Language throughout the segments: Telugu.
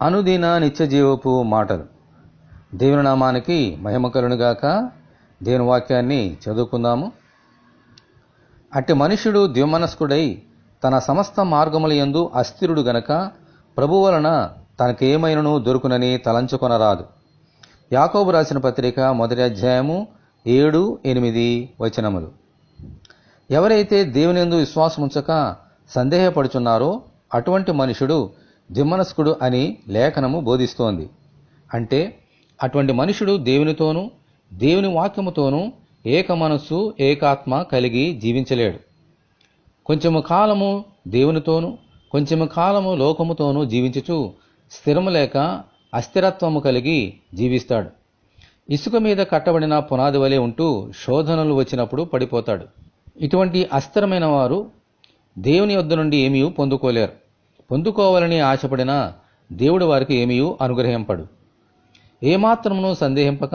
అనుదిన నిత్యజీవపు మాటలు. దేవుని నామానికి మహిమ కలుగునుగాక. దేవుని వాక్యాన్ని చదువుకుందాము. అట్టి మనుష్యుడు ద్విమనస్కుడై తన సమస్త మార్గముల యందు అస్థిరుడు గనక ప్రభు వలన తనకేమైనను దొరుకునని తలంచుకొనరాదు. యాకోబు రాసిన పత్రిక 1వ అధ్యాయము 7-8 వచనములు. ఎవరైతే దేవునియందు విశ్వాసముంచక సందేహపడుచున్నారో అటువంటి మనుషుడు ద్విమనస్కుడు అని లేఖనము బోధిస్తోంది. అంటే అటువంటి మనుషుడు దేవునితోనూ దేవుని వాక్యముతోనూ ఏక మనస్సు ఏకాత్మ కలిగి జీవించలేడు. కొంచెము కాలము దేవునితోనూ కొంచెము కాలము లోకముతోనూ జీవించుచు స్థిరము లేక అస్థిరత్వము కలిగి జీవిస్తాడు. ఇసుక మీద కట్టబడిన పునాది వలె ఉంటూ శోధనలు వచ్చినప్పుడు పడిపోతాడు. ఇటువంటి అస్థిరమైన వారు దేవుని యొద్ద నుండి ఏమీ పొందుకోలేరు. పొందుకోవాలని ఆశపడినా దేవుడు వారికి ఏమీ అనుగ్రహింపడు. ఏమాత్రమును సందేహింపక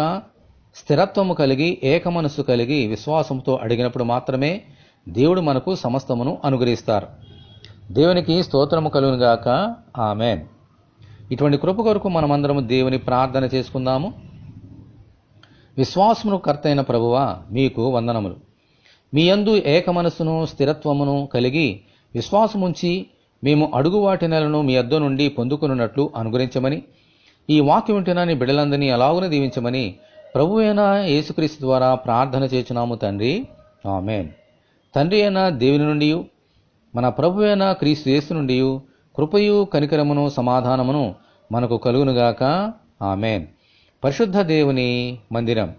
స్థిరత్వము కలిగి ఏక మనస్సు కలిగి విశ్వాసంతో అడిగినప్పుడు మాత్రమే దేవుడు మనకు సమస్తమును అనుగ్రహిస్తారు. దేవునికి స్తోత్రము కలుగునుగాక. ఆమేన్. ఇటువంటి కృప కొరకు మనమందరము దేవుని ప్రార్థన చేసుకుందాము. విశ్వాసమును కర్తైన ప్రభువా, మీకు వందనములు. మీ యందు ఏక మనస్సును స్థిరత్వమును కలిగి విశ్వాసముంచి మేము అడుగు వాటి నెలను మీ యొద్ద నుండి పొందుకున్నట్లు అనుగ్రహించమని, ఈ వాక్యం వింటున్న నీ బిడ్డలందరినీ అలాగున దీవించమని ప్రభు అయిన యేసుక్రీస్తు ద్వారా ప్రార్థన చేస్తున్నాము తండ్రి. ఆమేన్. తండ్రి అయిన దేవుని నుండి మన ప్రభు అయిన క్రీస్తు యేసు నుండి కృపయు కనికరమును సమాధానమును మనకు కలుగునుగాక. ఆమేన్. పరిశుద్ధ దేవుని మందిరం.